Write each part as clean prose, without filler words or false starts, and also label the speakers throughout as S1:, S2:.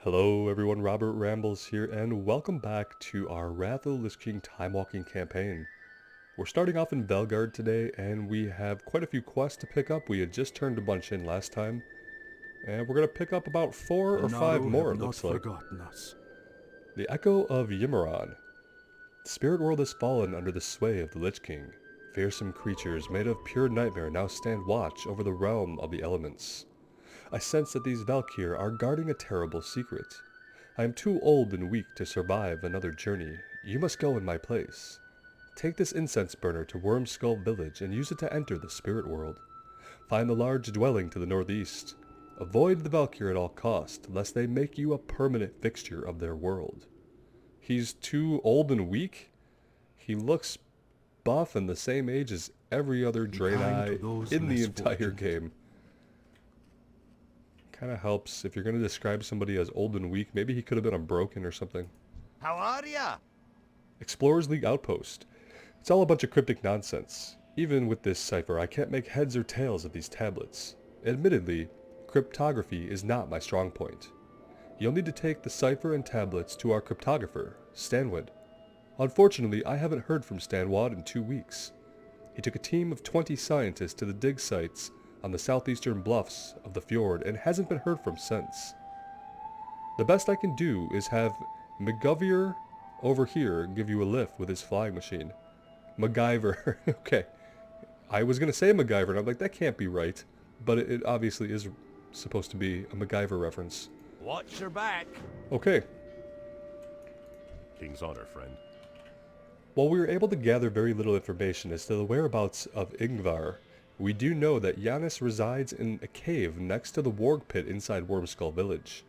S1: Hello everyone, Robert Rambles here, and welcome back to our Wrath of the Lich King Timewalking campaign. We're starting off in Valgard today, and we have quite a few quests to pick up. We had just turned a bunch in last time, and we're going to pick up about 4 or 5 more, it looks like.
S2: Forgotten us.
S1: The Echo of Yimmeron. The spirit world has fallen under the sway of the Lich King. Fearsome creatures made of pure nightmare now stand watch over the realm of the elements. I sense that these Valkyr are guarding a terrible secret. I am too old and weak to survive another journey. You must go in my place. Take this incense burner to Wormskull Village and use it to enter the spirit world. Find the large dwelling to the northeast. Avoid the Valkyr at all cost, lest they make you a permanent fixture of their world. He's too old and weak? He looks buff and the same age as every other Draenei in the entire game. Kind of helps if you're going to describe somebody as old and weak. Maybe he could have been unbroken or something.
S3: How are ya?
S1: Explorers League Outpost. It's all a bunch of cryptic nonsense. Even with this cipher, I can't make heads or tails of these tablets. Admittedly, cryptography is not my strong point. You'll need to take the cipher and tablets to our cryptographer, Stanwood. Unfortunately, I haven't heard from Stanwood in 2 weeks. He took a team of 20 scientists to the dig sites on the southeastern bluffs of the fjord and hasn't been heard from since. The best I can do is have MacGyver over here give you a lift with his flying machine. MacGyver. Okay. I was going to say MacGyver and I'm like, that can't be right. But it obviously is supposed to be a MacGyver reference.
S3: Watch your back.
S1: Okay.
S2: King's honor, friend.
S1: While we were able to gather very little information as to the whereabouts of Ingvar, we do know that Giannis resides in a cave next to the warg pit inside Wormskull Village.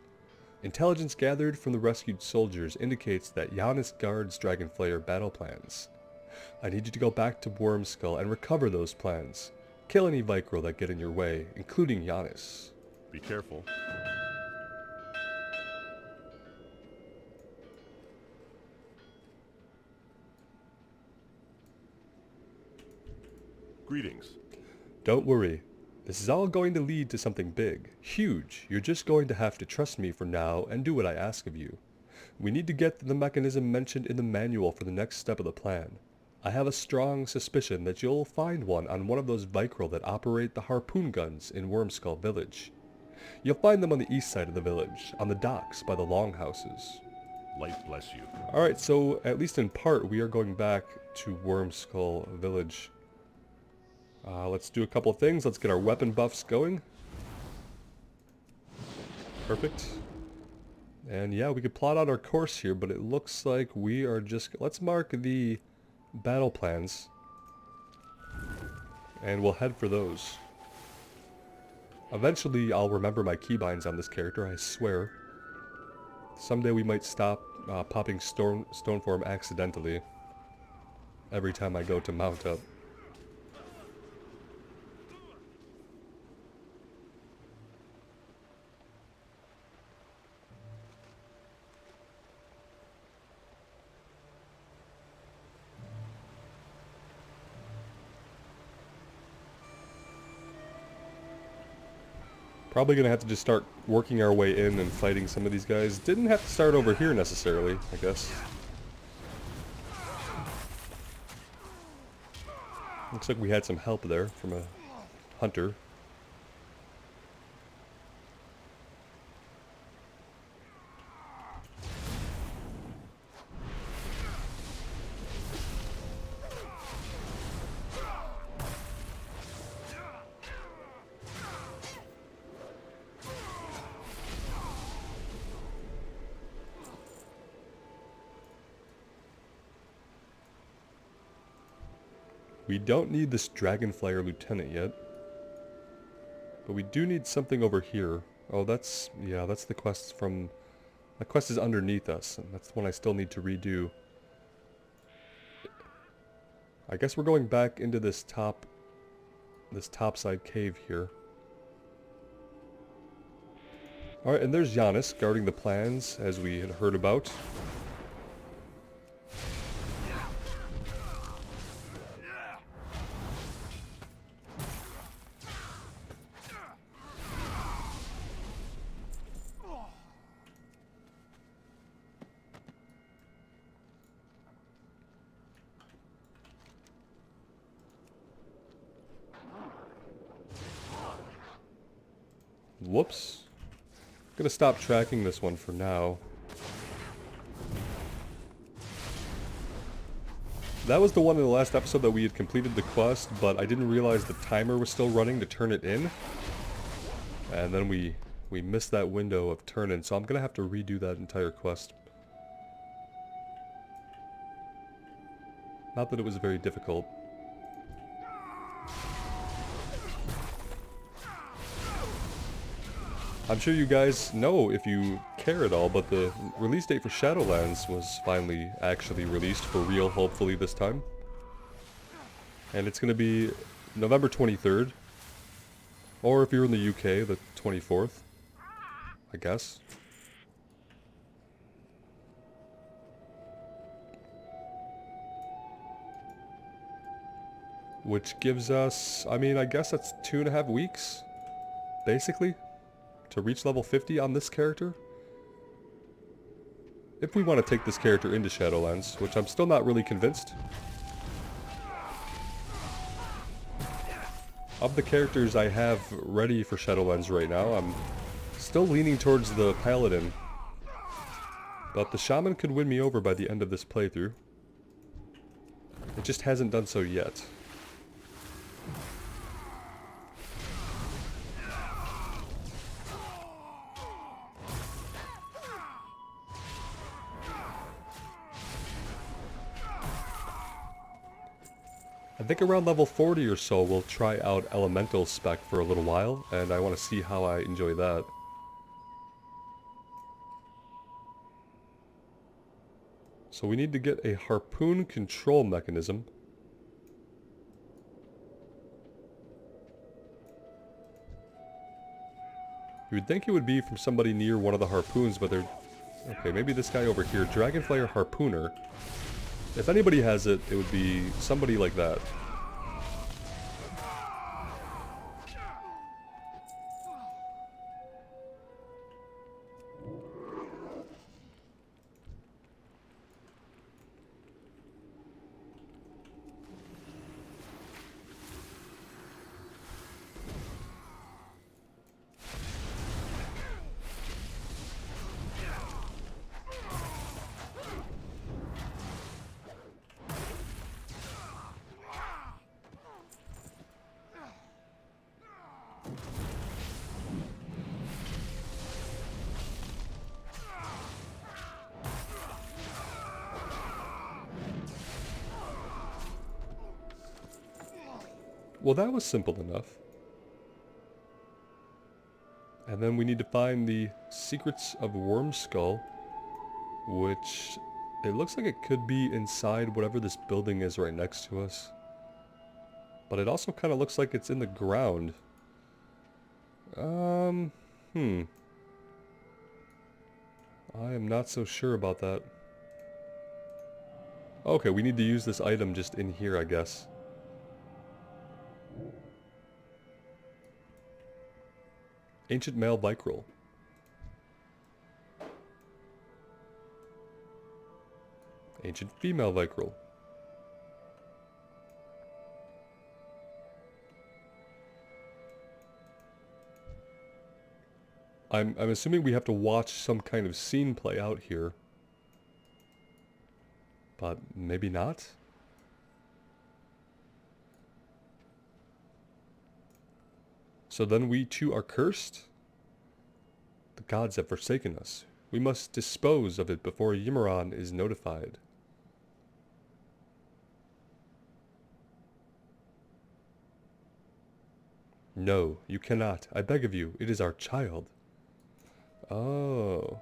S1: Intelligence gathered from the rescued soldiers indicates that Giannis guards Dragonflayer battle plans. I need you to go back to Wormskull and recover those plans. Kill any Vrykul that get in your way, including Giannis.
S2: Be careful. Greetings.
S1: Don't worry. This is all going to lead to something big. Huge. You're just going to have to trust me for now and do what I ask of you. We need to get the mechanism mentioned in the manual for the next step of the plan. I have a strong suspicion that you'll find one on one of those Vrykul that operate the Harpoon guns in Wormskull Village. You'll find them on the east side of the village, on the docks by the longhouses.
S2: Light bless you.
S1: Alright, so at least in part we are going back to Wormskull Village. Let's do a couple of things. Let's get our weapon buffs going. Perfect. And yeah, we could plot out our course here, but it looks like we are just... Let's mark the battle plans. And we'll head for those. Eventually, I'll remember my keybinds on this character, I swear. Someday we might stop popping Stoneform accidentally every time I go to mount up. Probably going to have to just start working our way in and fighting some of these guys. Didn't have to start over here necessarily, I guess. Looks like we had some help there from a hunter. We don't need this Dragonflayer Lieutenant yet. But we do need something over here. Oh, that's... yeah, that's the quest from... That quest is underneath us, and that's the one I still need to redo. I guess we're going back into this topside cave here. Alright, and there's Giannis guarding the plans, as we had heard about. Whoops. Gonna stop tracking this one for now. That was the one in the last episode that we had completed the quest, but I didn't realize the timer was still running to turn it in. And then we missed that window of turn-in, so I'm gonna have to redo that entire quest. Not that it was very difficult. I'm sure you guys know, if you care at all, but the release date for Shadowlands was finally actually released for real, hopefully this time. And it's going to be November 23rd. Or if you're in the UK, the 24th. I guess. Which gives us, I mean, I guess that's 2.5 weeks, basically, to reach level 50 on this character. If we want to take this character into Shadowlands, which I'm still not really convinced. Of the characters I have ready for Shadowlands right now, I'm still leaning towards the Paladin. But the Shaman could win me over by the end of this playthrough. It just hasn't done so yet. I think around level 40 or so we'll try out Elemental spec for a little while, and I want to see how I enjoy that. So we need to get a Harpoon control mechanism. You would think it would be from somebody near one of the Harpoons, but they're... Okay, maybe this guy over here, Dragonflayer Harpooner. If anybody has it, it would be somebody like that. Well, that was simple enough. And then we need to find the Secrets of Wormskull, which it looks like it could be inside whatever this building is right next to us. But it also kind of looks like it's in the ground. I am not so sure about that. Okay, we need to use this item just in here, I guess. Ancient male Vrykul. Ancient female Vrykul. I'm assuming we have to watch some kind of scene play out here. But maybe not? So then we too are cursed? The gods have forsaken us. We must dispose of it before Yimmeron is notified. No, you cannot. I beg of you. It is our child. Oh.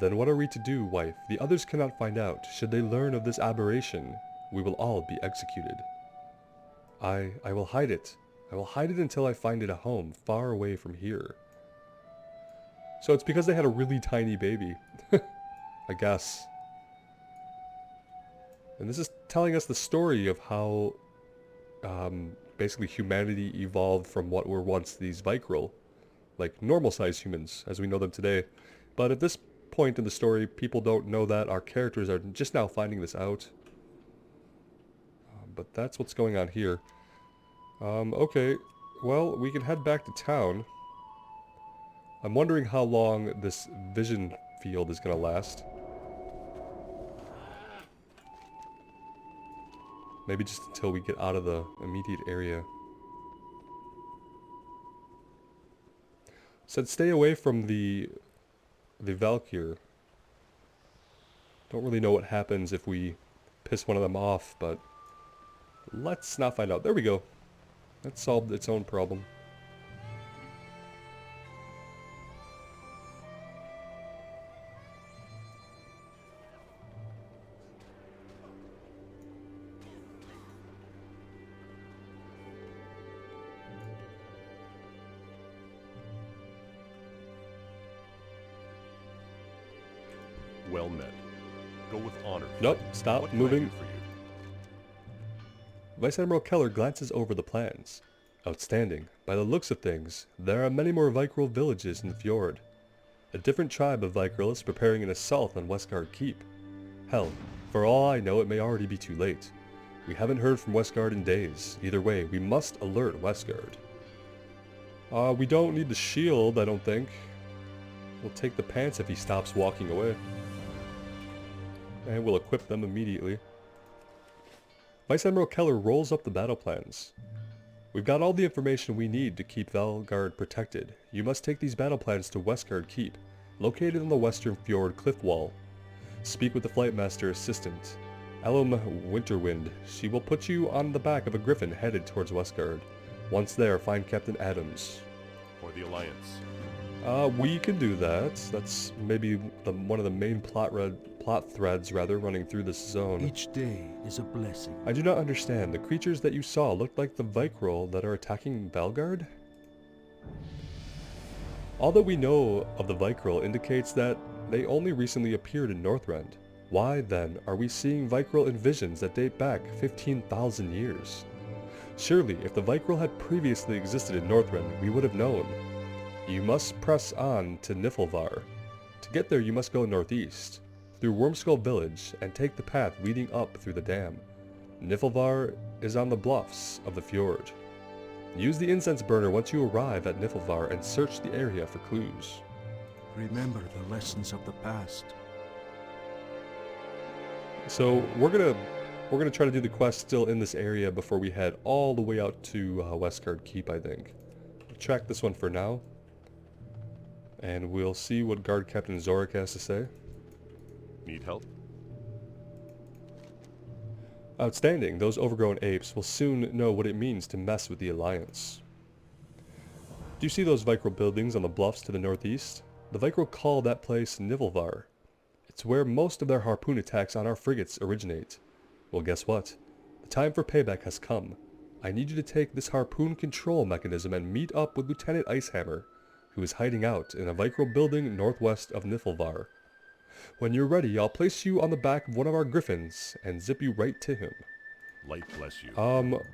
S1: Then what are we to do, wife? The others cannot find out. Should they learn of this aberration, we will all be executed. I will hide it. I will hide it until I find it a home, far away from here. So it's because they had a really tiny baby. I guess. And this is telling us the story of how basically humanity evolved from what were once these Vrykul. Like normal-sized humans, as we know them today. But at this point in the story, people don't know that. Our characters are just now finding this out. But that's what's going on here. Okay. well, we can head back to town. I'm wondering how long this vision field is going to last. Maybe just until we get out of the immediate area. Said stay away from the Valkyr. Don't really know what happens if we piss one of them off, but let's not find out. There we go. That solved its own problem.
S2: Well met. Go with honor.
S1: Nope,
S2: friend.
S1: stop
S2: What can I
S1: moving.
S2: do for you?
S1: Vice Admiral Keller glances over the plans. Outstanding. By the looks of things, there are many more Vrykul villages in the fjord. A different tribe of Vrykul is preparing an assault on Westgard Keep. Hell, for all I know it may already be too late. We haven't heard from Westgard in days. Either way, we must alert Westgard. We don't need the shield, I don't think. We'll take the pants if he stops walking away. And we'll equip them immediately. Vice Admiral Keller rolls up the battle plans. We've got all the information we need to keep Valgard protected. You must take these battle plans to Westgard Keep, located on the western fjord cliff wall. Speak with the Flightmaster Assistant, Alum Winterwind. She will put you on the back of a griffin headed towards Westgard. Once there, find Captain Adams.
S2: For the Alliance.
S1: We can do that. That's maybe one of the main plot threads running through this zone.
S4: Each day is a blessing.
S1: I do not understand. The creatures that you saw looked like the Vrykul that are attacking Valgard? All that we know of the Vrykul indicates that they only recently appeared in Northrend. Why, then, are we seeing Vrykul in visions that date back 15,000 years? Surely, if the Vrykul had previously existed in Northrend, we would have known. You must press on to Nifflevar. To get there, you must go northeast, through Wormskull Village, and take the path leading up through the dam. Nifflevar is on the bluffs of the fjord. Use the incense burner once you arrive at Nifflevar and search the area for clues.
S4: Remember the lessons of the past.
S1: So we're gonna try to do the quest still in this area before we head all the way out to Westgard Keep, I think. We'll track this one for now. And we'll see what Guard Captain Zorik has to say.
S2: Need help?
S1: Outstanding. Those overgrown apes will soon know what it means to mess with the Alliance. Do you see those Vrykul buildings on the bluffs to the northeast? The Vrykul call that place Nifflevar. It's where most of their Harpoon attacks on our frigates originate. Well, guess what? The time for payback has come. I need you to take this Harpoon control mechanism and meet up with Lieutenant Icehammer, who is hiding out in a Vrykul building northwest of Nifflevar. When you're ready, I'll place you on the back of one of our griffins and zip you right to him.
S2: Light bless you.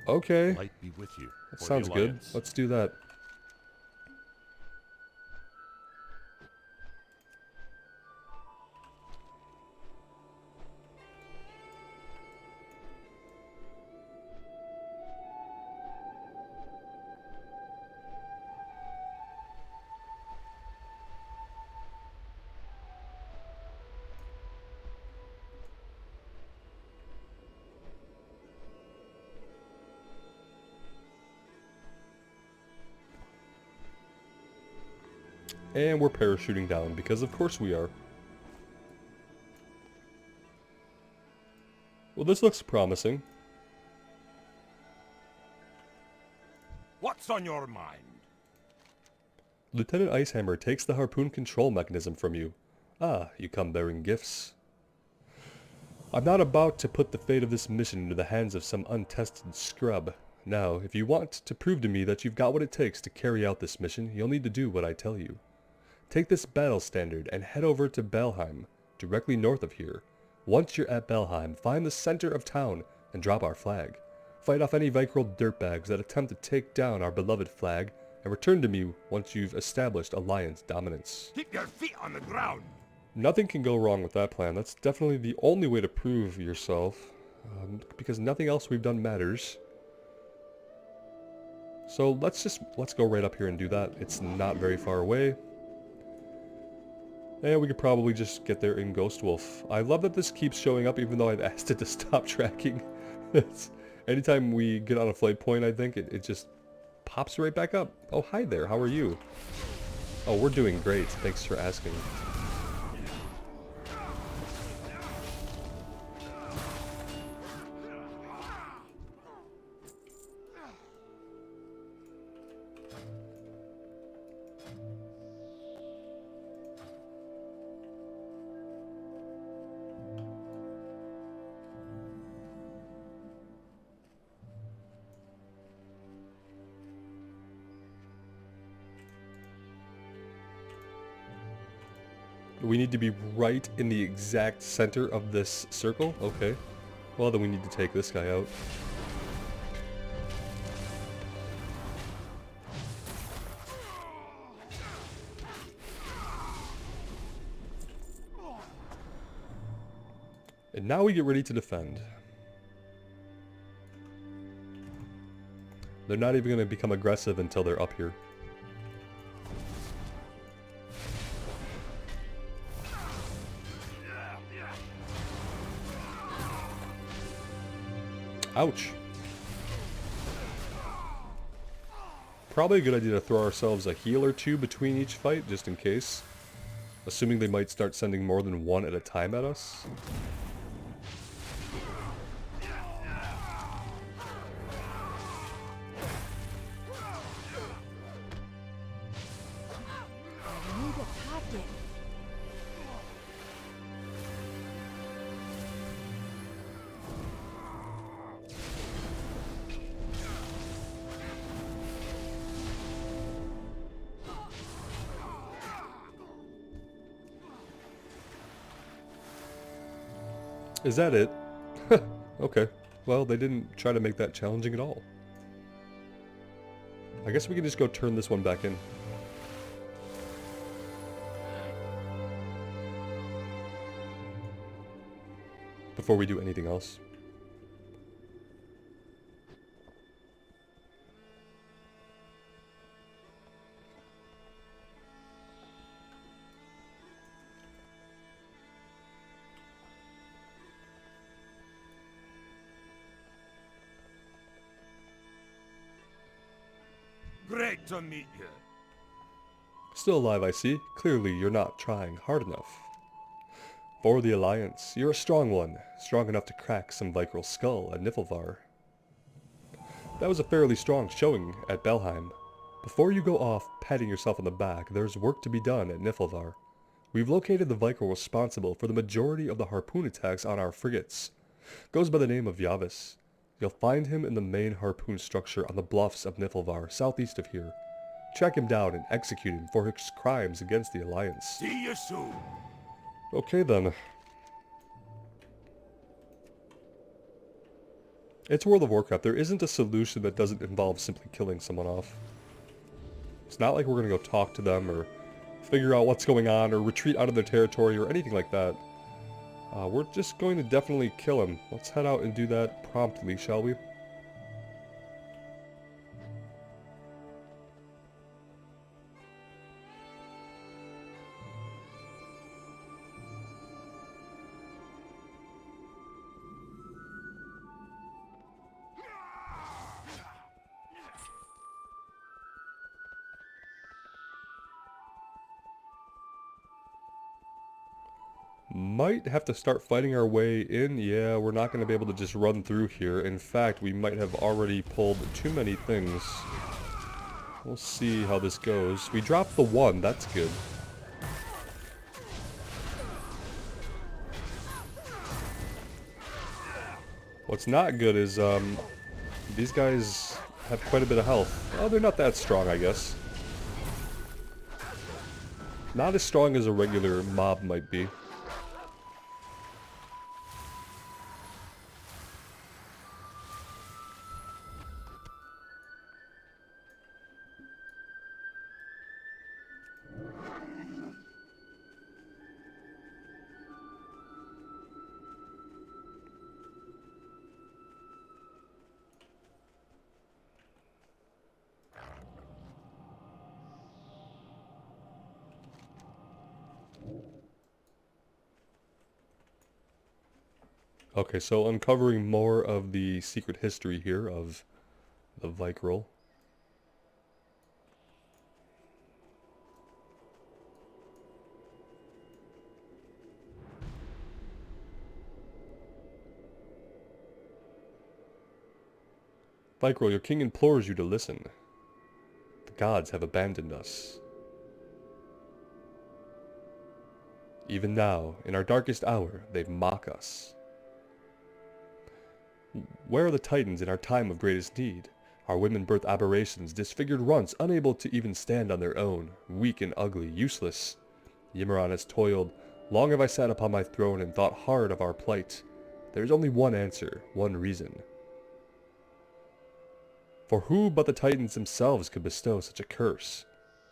S1: Okay.
S2: Light be with you.
S1: That
S2: For the
S1: sounds good.
S2: Alliance.
S1: Let's do that. And we're parachuting down, because of course we are. Well, this looks promising.
S3: What's on your mind?
S1: Lieutenant Icehammer takes the Harpoon control mechanism from you. Ah, you come bearing gifts. I'm not about to put the fate of this mission into the hands of some untested scrub. Now, if you want to prove to me that you've got what it takes to carry out this mission, you'll need to do what I tell you. Take this battle standard and head over to Belheim, directly north of here. Once you're at Belheim, find the center of town and drop our flag. Fight off any Vrykul dirtbags that attempt to take down our beloved flag, and return to me once you've established Alliance dominance.
S3: Keep your feet on the ground.
S1: Nothing can go wrong with that plan. That's definitely the only way to prove yourself, because nothing else we've done matters. So let's go right up here and do that. It's not very far away. And we could probably just get there in Ghost Wolf. I love that this keeps showing up even though I've asked it to stop tracking. Anytime we get on a flight point, I think, it just pops right back up. Oh, hi there. How are you? Oh, we're doing great. Thanks for asking. We need to be right in the exact center of this circle? Okay. Well, then we need to take this guy out. And now we get ready to defend. They're not even going to become aggressive until they're up here. Ouch. Probably a good idea to throw ourselves a heal or two between each fight, just in case. Assuming they might start sending more than one at a time at us. Is that it? Okay. Well, they didn't try to make that challenging at all. I guess we can just go turn this one back in. Before we do anything else.
S3: Great to meet you.
S1: Still alive, I see. Clearly, you're not trying hard enough. For the Alliance, you're a strong one. Strong enough to crack some Vrykul skull at Nifflevar. That was a fairly strong showing at Belheim. Before you go off patting yourself on the back, there's work to be done at Nifflevar. We've located the Vrykul responsible for the majority of the Harpoon attacks on our frigates. Goes by the name of Yavis. You'll find him in the main Harpoon structure on the bluffs of Nifflevar, southeast of here. Track him down and execute him for his crimes against the Alliance.
S3: See you soon.
S1: Okay then. It's World of Warcraft. There isn't a solution that doesn't involve simply killing someone off. It's not like we're going to go talk to them or figure out what's going on or retreat out of their territory or anything like that. We're just going to definitely kill him. Let's head out and do that promptly, shall we? Might have to start fighting our way in. Yeah, we're not going to be able to just run through here. In fact, we might have already pulled too many things. We'll see how this goes. We dropped the one. That's good. What's not good is, these guys have quite a bit of health. Oh, they're not that strong, I guess. Not as strong as a regular mob might be. Okay, so uncovering more of the secret history here of the Vrykul. Vrykul, your king implores you to listen. The gods have abandoned us. Even now, in our darkest hour, they mock us. Where are the titans in our time of greatest need? Our women birth aberrations, disfigured runts, unable to even stand on their own, weak and ugly, useless. Yimmeron has toiled. Long have I sat upon my throne and thought hard of our plight. There is only one answer, one reason. For who but the titans themselves could bestow such a curse?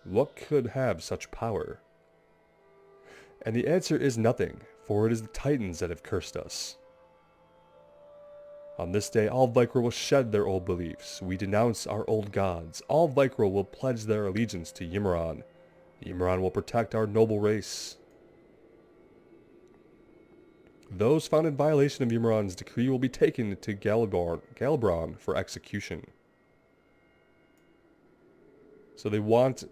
S1: What could have such power? And the answer is nothing, for it is the titans that have cursed us. On this day, all Vrykul will shed their old beliefs. We denounce our old gods. All Vrykul will pledge their allegiance to Yimmeron. Yimmeron will protect our noble race. Those found in violation of Yimmeron's decree will be taken to Galbron for execution. So they want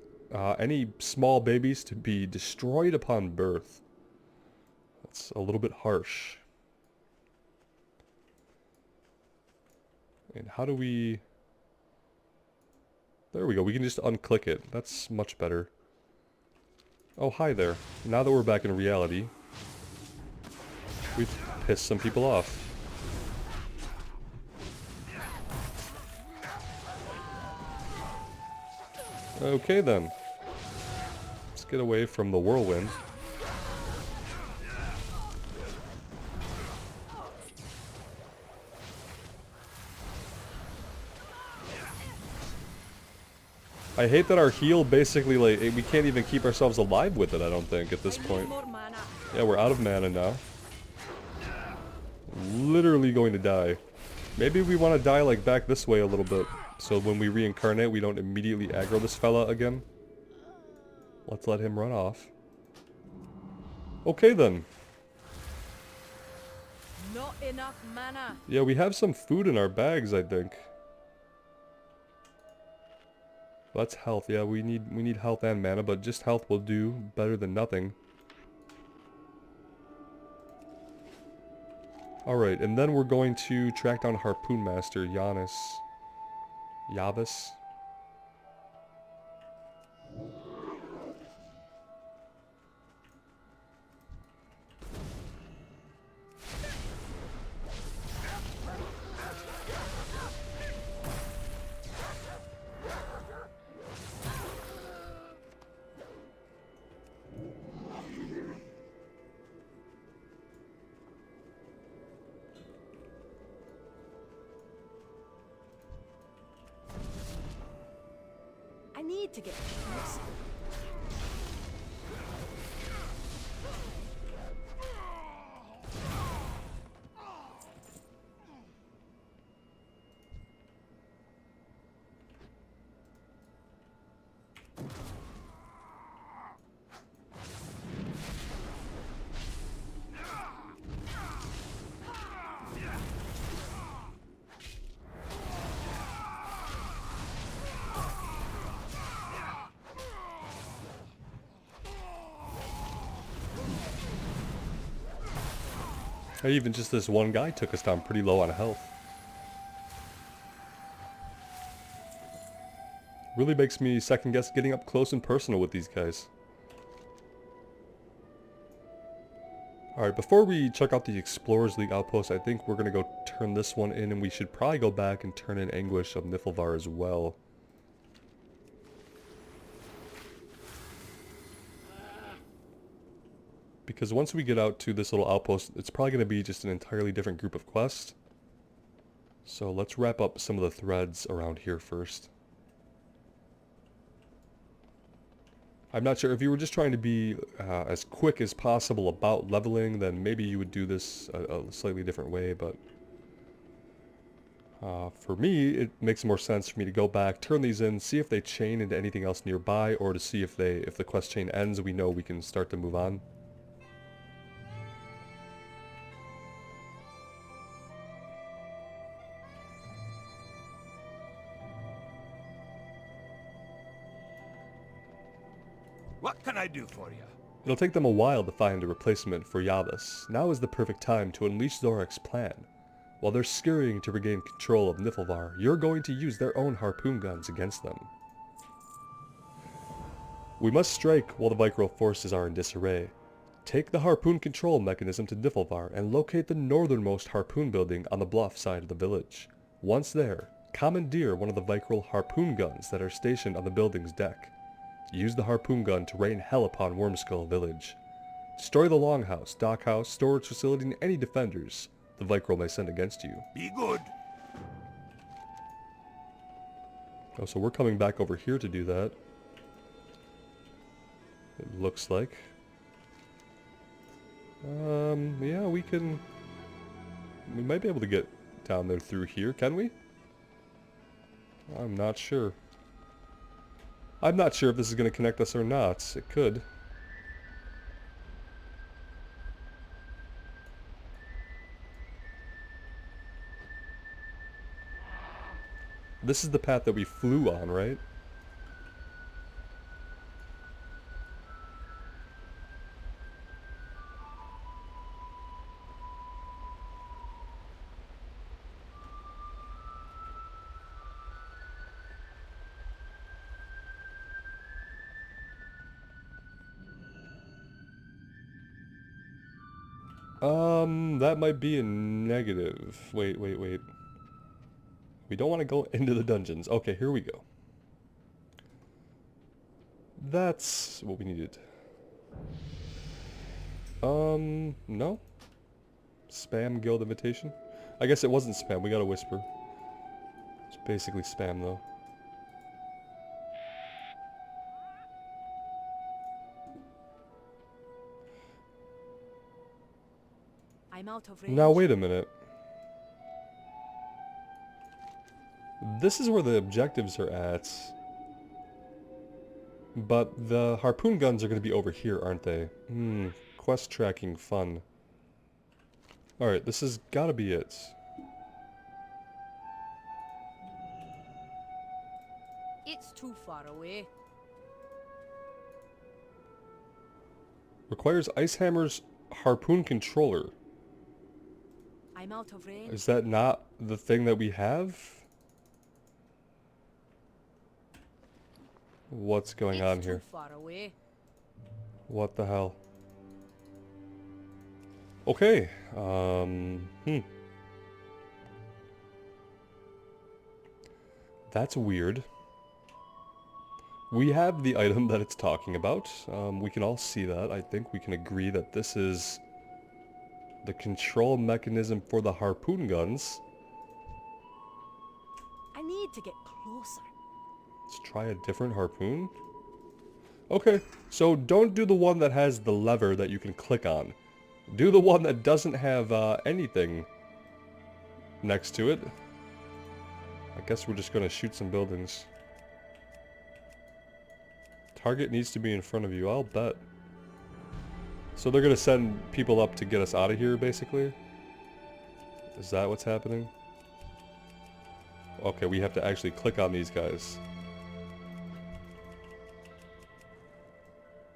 S1: any small babies to be destroyed upon birth. That's a little bit harsh. And how do we... There we go, we can just unclick it. That's much better. Oh, hi there. Now that we're back in reality, we've pissed some people off. Okay then. Let's get away from the whirlwind. I hate that our heal basically, like, we can't even keep ourselves alive with it, I don't think, at this point. Yeah, we're out of mana now. Literally going to die. Maybe we want to die, like, back this way a little bit. So when we reincarnate, we don't immediately aggro this fella again. Let's let him run off. Okay then.
S5: Not enough mana.
S1: Yeah, we have some food in our bags, I think. That's health. Yeah, we need health and mana, but just health will do better than nothing. Alright, and then we're going to track down Harpoon Master Yavis.
S5: I need to get close.
S1: Even just this one guy took us down pretty low on health. Really makes me second guess getting up close and personal with these guys. Alright, before we check out the Explorers League outpost, I think we're going to go turn this one in, and we should probably go back and turn in Anguish of Nifflevar as well. Because once we get out to this little outpost, it's probably going to be just an entirely different group of quests. So let's wrap up some of the threads around here first. I'm not sure, if you were just trying to be as quick as possible about leveling, then maybe you would do this a slightly different way, but for me, it makes more sense for me to go back, turn these in, see if they chain into anything else nearby, or to see if the quest chain ends, we know we can start to move on.
S3: do for you?
S1: It'll take them a while to find a replacement for Yavis. Now is the perfect time to unleash Zorek's plan. While they're scurrying to regain control of Nifflevar, you're going to use their own harpoon guns against them. We must strike while the Vrykul forces are in disarray. Take the harpoon control mechanism to Nifflevar and locate the northernmost harpoon building on the bluff side of the village. Once there, commandeer one of the Vrykul harpoon guns that are stationed on the building's deck. Use the harpoon gun to rain hell upon Wormskull village. Destroy the longhouse, dockhouse, storage facility, and any defenders the Vrykul may send against you.
S3: Be good.
S1: Oh, so we're coming back over here to do that. It looks like. Yeah, we might be able to get down there through here, can we? I'm not sure. I'm not sure if this is going to connect us or not. It could. This is the path that we flew on, right? That might be a negative. Wait. We don't want to go into the dungeons. Okay, here we go. That's what we needed. No? Spam guild invitation? I guess it wasn't spam, we got a whisper. It's basically spam though.
S5: I'm out of range.
S1: Now wait a minute. This is where the objectives are at. But the harpoon guns are going to be over here, aren't they? Quest tracking fun. Alright, this has got to be it.
S5: It's too far away.
S1: Requires Icehammer's harpoon controller.
S5: I'm out of range.
S1: Is that not the thing that we have? What's going on here?
S5: Too far away.
S1: What the hell? Okay. That's weird. We have the item that it's talking about. We can all see that. I think we can agree that this is the control mechanism for the harpoon guns.
S5: I need to get closer.
S1: Let's try a different harpoon. Okay, so don't do the one that has the lever that you can click on. Do the one that doesn't have anything next to it. I guess we're just going to shoot some buildings. Target needs to be in front of you, I'll bet. So they're going to send people up to get us out of here, basically? Is that what's happening? Okay, we have to actually click on these guys.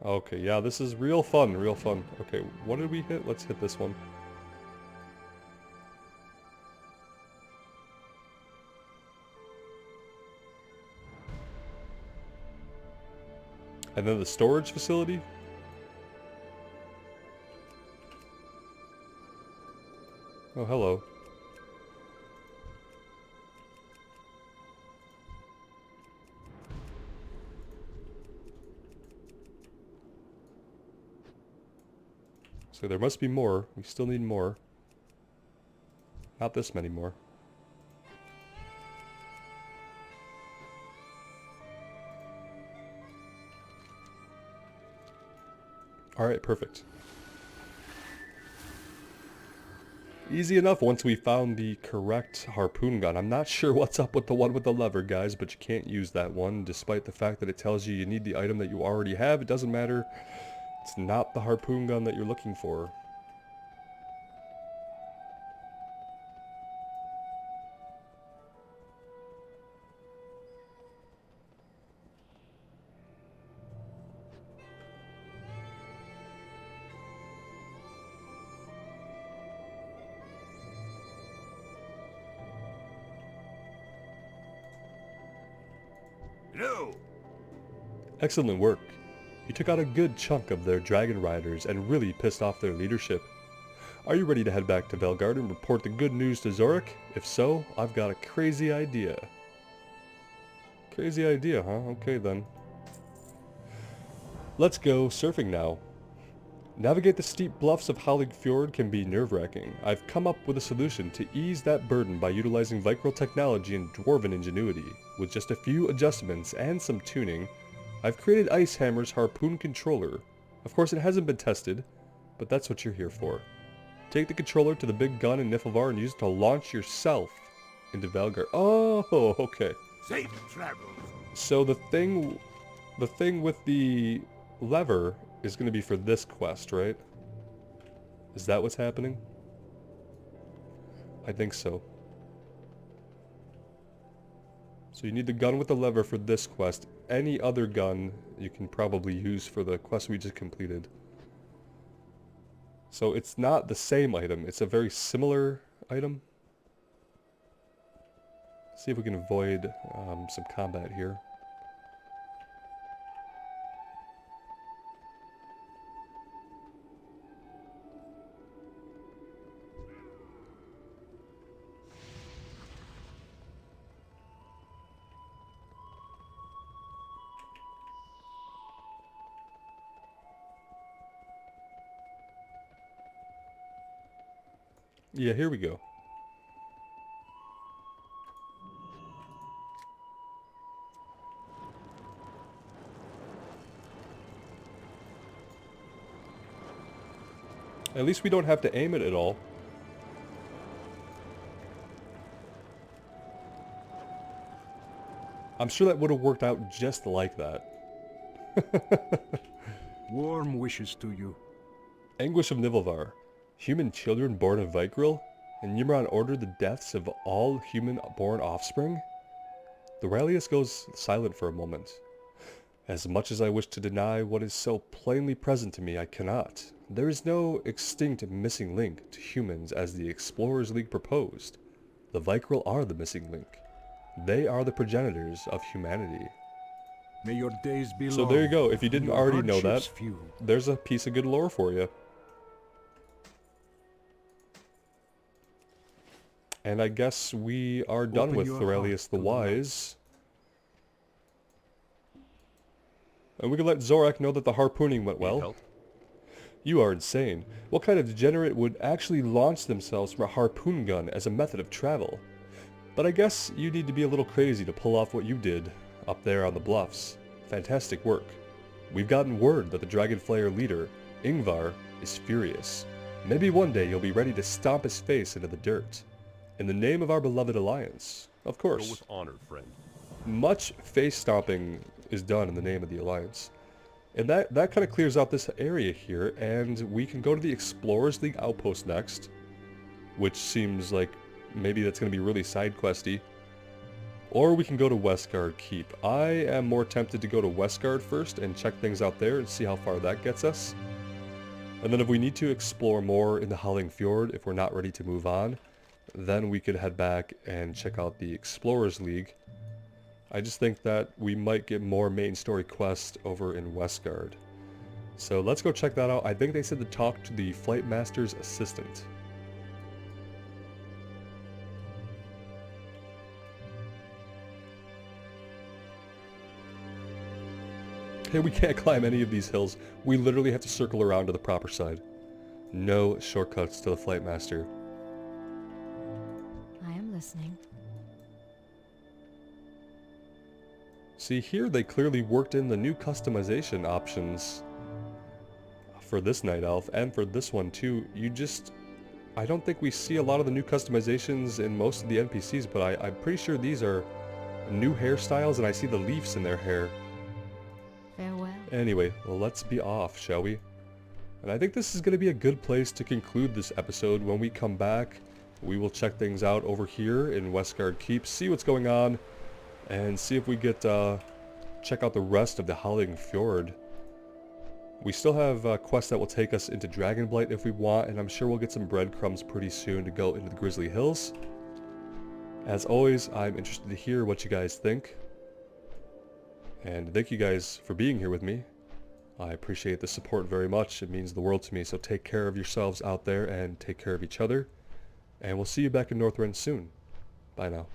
S1: Okay, yeah, this is real fun, real fun. Okay, what did we hit? Let's hit this one. And then the storage facility? Oh, hello. So there must be more. We still need more. Not this many more. Alright, perfect. Easy enough once we found the correct harpoon gun. I'm not sure what's up with the one with the lever, guys, but you can't use that one, despite the fact that it tells you you need the item that you already have. It doesn't matter. It's not the harpoon gun that you're looking for.
S3: No.
S1: Excellent work. You took out a good chunk of their dragon riders and really pissed off their leadership. Are you ready to head back to Valgard and report the good news to Zorik? If so, I've got a crazy idea. Crazy idea, huh? Okay then. Let's go surfing now. Navigate the steep bluffs of Howling Fjord can be nerve-wracking. I've come up with a solution to ease that burden by utilizing Vrykul technology and dwarven ingenuity. With just a few adjustments and some tuning, I've created Icehammer's Harpoon controller. Of course it hasn't been tested, but that's what you're here for. Take the controller to the big gun in Nifflevar and use it to launch yourself into Valgard. Oh, okay.
S3: Safe travels.
S1: So the thing with the lever is going to be for this quest, right? Is that what's happening? I think so. So you need the gun with the lever for this quest. Any other gun you can probably use for the quest we just completed. So it's not the same item, it's a very similar item. See if we can avoid some combat here. Yeah, here we go. At least we don't have to aim it at all. I'm sure that would have worked out just like that.
S4: Warm wishes to you.
S1: Anguish of Nifflevar. Human children born of Vrykul, and Nimrod ordered the deaths of all human-born offspring? The Rallius goes silent for a moment. As much as I wish to deny what is so plainly present to me, I cannot. There is no extinct missing link to humans as the Explorers League proposed. The Vrykul are the missing link. They are the progenitors of humanity.
S4: May your days be long.
S1: So there you go. If you didn't
S4: your
S1: already know that,
S4: hardships few.
S1: there's a piece of good lore for you. And I guess we are done
S4: Open
S1: with
S4: your
S1: Aurelius
S4: heart
S1: the
S4: to the light.
S1: Wise. And we can let Zorak know that the harpooning went
S2: Need
S1: well.
S2: help?
S1: You are insane. What kind of degenerate would actually launch themselves from a harpoon gun as a method of travel? But I guess you need to be a little crazy to pull off what you did up there on the bluffs. Fantastic work. We've gotten word that the Dragon Flayer leader, Ingvar, is furious. Maybe one day you'll be ready to stomp his face into the dirt. In the name of our beloved alliance, of
S2: Go
S1: course.
S2: with honor, friend.
S1: Much face stomping is done in the name of the alliance. And that kind of clears out this area here, and we can go to the Explorers League outpost next, which seems like maybe that's going to be really side questy. Or we can go to Westgard Keep. I am more tempted to go to Westgard first and check things out there and see how far that gets us. And then if we need to explore more in the Howling Fjord, if we're not ready to move on, then we could head back and check out the Explorers League. I just think that we might get more main story quests over in Westgard. So let's go check that out. I think they said to talk to the Flight Master's assistant. Hey, we can't climb any of these hills. We literally have to circle around to the proper side. No shortcuts to the Flight Master.
S5: I am listening.
S1: See, here they clearly worked in the new customization options for this Night Elf, and for this one too. I don't think we see a lot of the new customizations in most of the NPCs, but I'm pretty sure these are new hairstyles, and I see the leaves in their hair.
S5: Farewell.
S1: Anyway, well, let's be off, shall we? And I think this is going to be a good place to conclude this episode. When we come back, we will check things out over here in Westgard Keep, see what's going on, and see if we get check out the rest of the Howling Fjord. We still have quests that will take us into Dragonblight if we want, and I'm sure we'll get some breadcrumbs pretty soon to go into the Grizzly Hills. As always, I'm interested to hear what you guys think. And thank you guys for being here with me. I appreciate the support very much. It means the world to me. So take care of yourselves out there and take care of each other. And we'll see you back in Northrend soon. Bye now.